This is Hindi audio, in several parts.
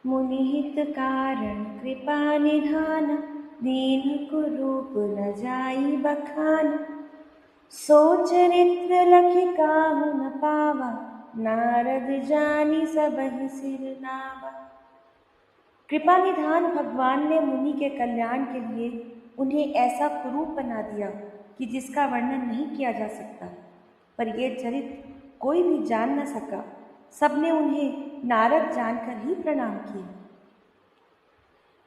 मुनिहित कारण कृपा निधान, दीन कुरूप न जाई बखान। सो चरित्र लखि काहू न पावा, नारद जानी सबहि सिर नावा। कृपा निधान भगवान ने मुनि के कल्याण के लिए उन्हें ऐसा कुरूप बना दिया कि जिसका वर्णन नहीं किया जा सकता। पर यह चरित्र कोई भी जान न सका। सबने उन्हें नारद जानकर ही प्रणाम किया।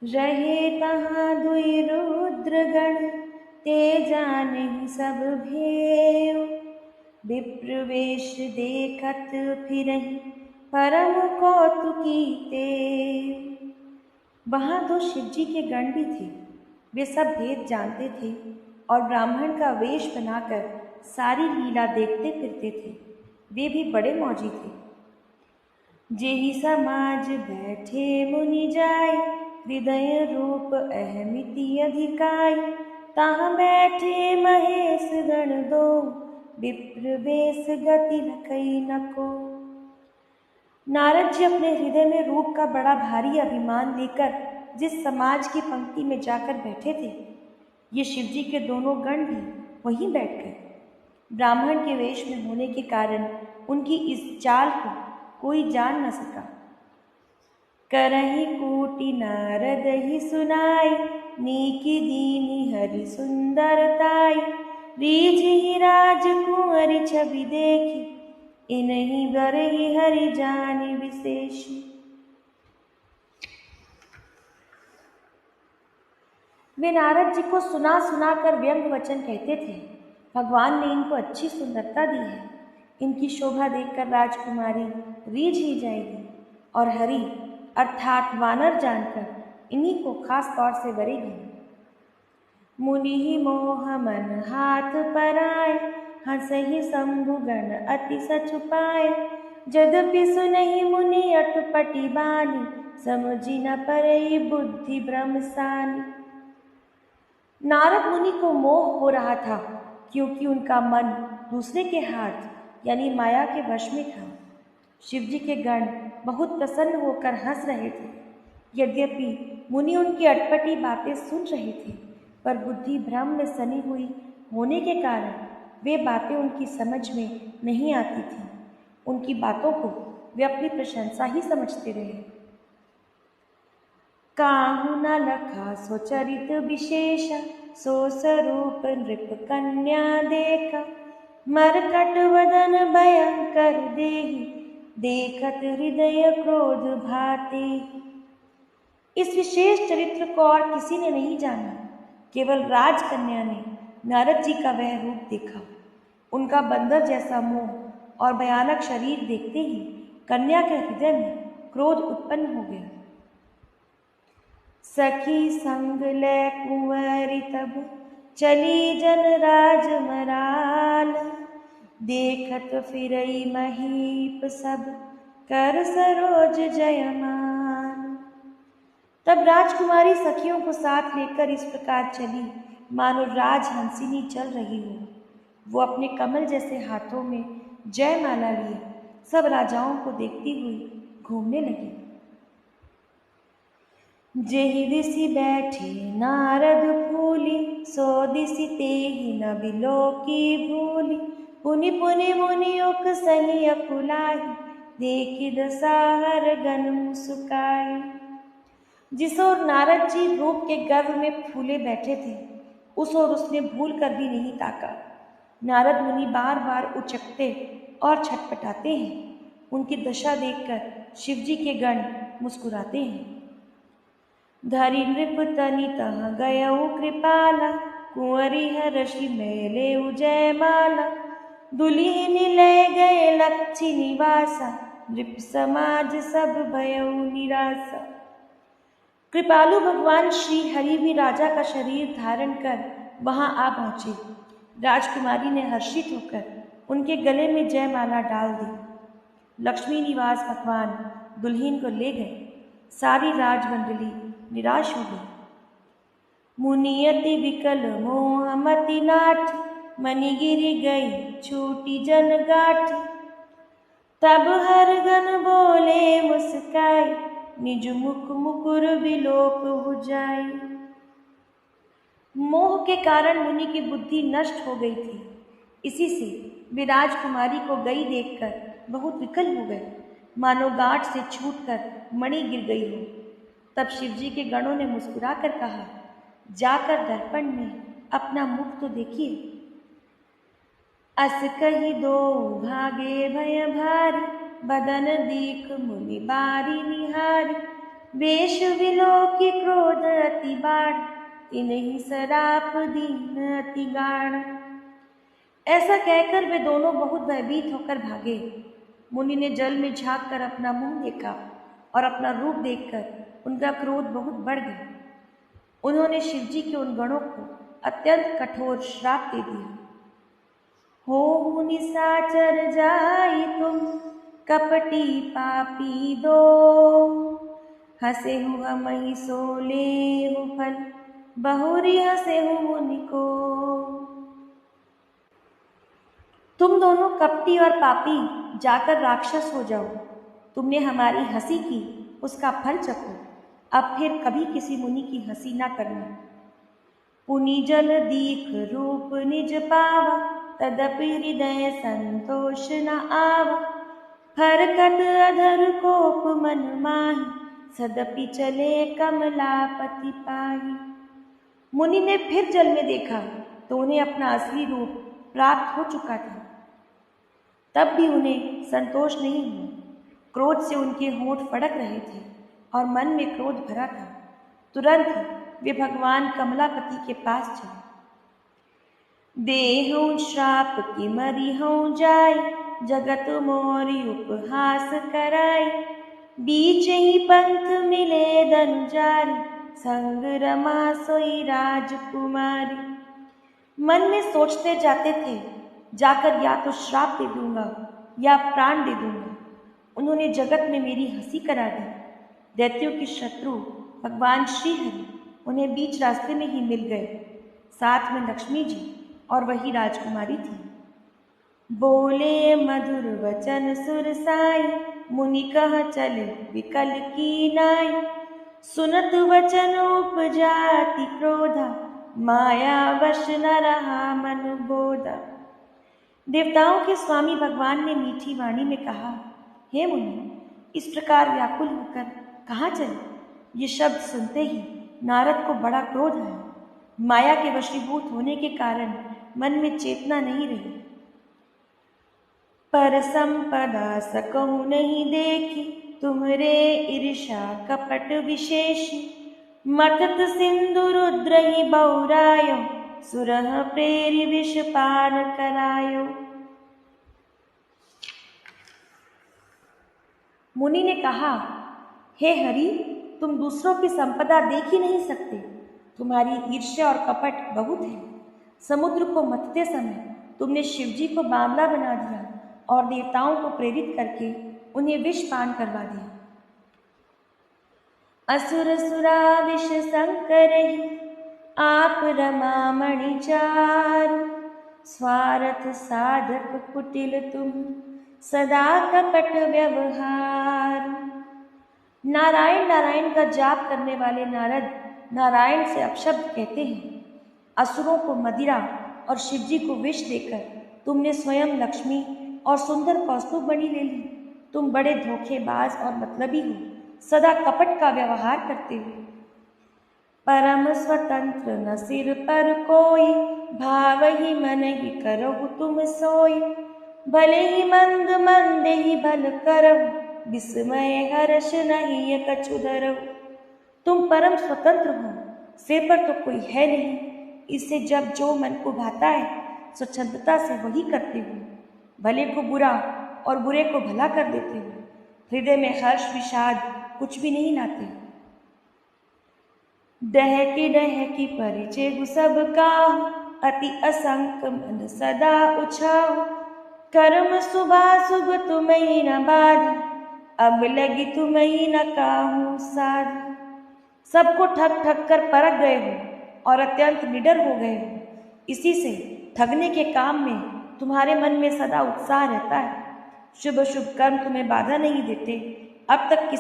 रहे तहाँ दुई रुद्रगण, ते जाने सब भेव। विप्र वेश देखत फिरहि, परम कौतुकी तेव। वहाँ दो शिवजी के गण भी थे। वे सब भेद जानते थे और ब्राह्मण का वेश बनाकर सारी लीला देखते फिरते थे। वे भी बड़े मौजी थे। जेहि समाज बैठे मुनि जाय, हृदय रूप अहमिति अधिकाय। तहाँ बैठे महेश गण दो, विप्र वेश गति लखई न को। नारद जी अपने हृदय में रूप का बड़ा भारी अभिमान लेकर जिस समाज की पंक्ति में जाकर बैठे थे, ये शिवजी के दोनों गण भी वहीं बैठ गए। ब्राह्मण के वेश में होने के कारण उनकी इस चाल को कोई जान न सका। करहि कोटि नारद ही सुनाई, नीकी दीनी हरि सुंदरताई। रीझहि राजकुंवरी छवि देखी, इन्हीं बरहि हरि जानि विशेषी। वे नारद जी को सुना सुना कर व्यंग वचन कहते थे। भगवान ने इनको अच्छी सुंदरता दी है। इनकी शोभा देखकर राजकुमारी रीझ ही जाएगी और हरि अर्थात वानर जानकर इन्हीं को खास तौर से वरेगी। मुनि ही मोह मन हाथ पराए, हंसहि शंभु गण अति सछुपाए। यद्यपि सुनहि मुनि अटपटी बानी, समझी न परई बुद्धि भ्रम सानी। नारद मुनि को मोह हो रहा था क्योंकि उनका मन दूसरे के हाथ यानी माया के वश में था। शिवजी के गण बहुत प्रसन्न होकर हंस रहे थे। यद्यपि मुनि उनकी अटपटी बातें सुन रहे थे, पर बुद्धि भ्रम में सनी हुई होने के कारण वे बातें उनकी समझ में नहीं आती थीं। उनकी बातों को वे अपनी प्रशंसा ही समझते रहे। काहू न लखा सो चरित विशेष, सो स्वरूप नृप कन्या देखा। मरकट वदन भयंकर देहि, देखत हृदय क्रोध भाते। इस विशेष चरित्र को और किसी ने नहीं जाना। केवल राजकन्या ने नारद जी का वह रूप देखा। उनका बंदर जैसा मुंह और भयानक शरीर देखते ही कन्या के हृदय में क्रोध उत्पन्न हो गया। सखी संग ले कुंवरी तब, चली जन राजमराल। देखत फिरई महीप सब, कर सरोज जयमान। तब राजकुमारी सखियों को साथ लेकर इस प्रकार चली मानो राजहंसिनी चल रही हो। वो अपने कमल जैसे हाथों में जयमाला लिए सब राजाओं को देखती हुई घूमने लगी। जेहि दिसि बैठी नारद फूली, सो दिसि तेहि न बिलोकी भूली। पुनि पुनि मुनि उक सही अकुलाहि, देखि दसाहर गन मुस्काई। जिस ओर नारद जी रूप के गर्व में फूले बैठे थे, उस ओर उसने भूल कर भी नहीं ताका। नारद मुनि बार बार उचकते और छटपटाते हैं। उनकी दशा देखकर शिवजी के गण मुस्कुराते हैं। धरि नृप तनि तहाँ गयउ कृपाला, कुंवरी हरषि मेलेउ जयमाला। दुल्हिनी ले गए लक्ष्य निवासा, नृप समाज सब भयउ निरासा। कृपालु भगवान श्री हरि भी राजा का शरीर धारण कर वहां आ पहुंचे। राजकुमारी ने हर्षित होकर उनके गले में जयमाला डाल दी। लक्ष्मी निवास भगवान दुल्हीन को ले गए। सारी राजमंडली निराश हो गई। मुनियति विकल मोह मति नाठ, मनि गिरि गई छूटी जन गाठ। तब हर गन बोले मुस्काई, निज मुख मुकुर बिलोक हो जाई। मोह के कारण मुनि की बुद्धि नष्ट हो गई थी। इसी से वे राजकुमारी को गई देखकर बहुत विकल हो गए, मानो गांठ से छूटकर मणि गिर गई हो। तब शिवजी के गणों ने मुस्कुराकर कहा, जाकर दर्पण में अपना मुख तो देखिए। अस कही दो भागे भय भारी, बदन दीख मुनि बारी निहारी। वेश विलोकी क्रोध अति बाढ़, तिन्हि सराप दीन अति गाढ़। ऐसा कहकर वे दोनों बहुत भयभीत होकर भागे। मुनि ने जल में झांक कर अपना मुंह देखा और अपना रूप देखकर उनका क्रोध बहुत बढ़ गया। उन्होंने शिवजी के उन गणों को अत्यंत कठोर श्राप दे दिया। हो निशाचर जाई तुम, कपटी पापी दो। हसेहु हमहि सो लेहु फल, बहुरी हसेहु मुनि को। तुम दोनों कपटी और पापी जाकर राक्षस हो जाओ। तुमने हमारी हंसी की, उसका फल चखो। अब फिर कभी किसी मुनि की हंसी ना करना। पुनि जल दीख रूप निज पावा, तदपि हृदय संतोष न आवा। फरकत अधर कोप मन माहि, सदपि चले कमलापति पाहि। मुनि ने फिर जल में देखा तो उन्हें अपना असली रूप प्राप्त हो चुका था। तब भी उन्हें संतोष नहीं हुआ। क्रोध से उनके होंठ फड़क रहे थे और मन में क्रोध भरा था। तुरंत वे भगवान कमलापति के पास चले। देहु श्राप की मरिहु जाय, जगत मोरी उपहास कराई। बीच ही पंथ मिले धनुजारी, संग रमा सोई राजकुमारी। मन में सोचते जाते थे, जाकर या तो श्राप दे दूंगा या प्राण दे दूंगा। उन्होंने जगत में मेरी हंसी करा दी। दैत्यों के शत्रु भगवान श्रीहरि उन्हें बीच रास्ते में ही मिल गए। साथ में लक्ष्मी जी और वही राजकुमारी थी। बोले मधुर वचन सुर साई, मुनि कह चले विकल की नाई। सुनत वचन उपजाति क्रोधा, माया वश न रहा मन बोधा। देवताओं के स्वामी भगवान ने मीठी वाणी में कहा, हे मुनि, इस प्रकार व्याकुल होकर कहाँ चले? ये शब्द सुनते ही नारद को बड़ा क्रोध आया। माया के वशीभूत होने के कारण मन में चेतना नहीं रही। पर संपदा सकहु नहीं देखी, तुम्हरे ईर्षा कपट विशेषी। मतत सिंधु रुद्र ही बौरायो, सुरह प्रेरि विष पान करायो। मुनि ने कहा, हे हरि, तुम दूसरों की संपदा देख ही नहीं सकते। तुम्हारी ईर्ष्या और कपट बहुत है। समुद्र को मथते समय तुमने शिवजी को बावला बना दिया और देवताओं को प्रेरित करके उन्हें विष पान करवा दिया। असुर सुरा विष संकरहि, आप रमा मणि चारु। स्वार्थ साधक कुटिल तुम, सदा कपट व्यवहार। नारायण नारायण का जाप करने वाले नारद नारायण से अपशब्द कहते हैं। असुरों को मदिरा और शिवजी को विष देकर तुमने स्वयं लक्ष्मी और सुंदर कौस्तुभ मणि ले ली। तुम बड़े धोखेबाज और मतलबी हो, सदा कपट का व्यवहार करते हो। परम स्वतंत्र न सिर पर कोई, भाव ही मन ही करहु तुम सोई। भले ही मंद मंद ही भल करहु, विस्मय हर्ष नहीं कछु धरहु। तुम परम स्वतंत्र हो, सिर पर तो कोई है नहीं। इससे जब जो मन को भाता है स्वच्छंदता से वही करते हो। भले को बुरा और बुरे को भला कर देते हो। हृदय में हर्ष विषाद कुछ भी नहीं लाते। डहकी परिचय सब काहू, अति असंक मन सदा उछाऊ। कर्म शुभाशुभ तुम्हें न बाधी, अब लगी तुम्हें न काहू साधी। सबको ठग ठग कर परख गए हो और अत्यंत निडर हो गए हो। इसी से ठगने के काम में तुम्हारे मन में सदा उत्साह रहता है। शुभ शुभ कर्म तुम्हें बाधा नहीं देते। अब तक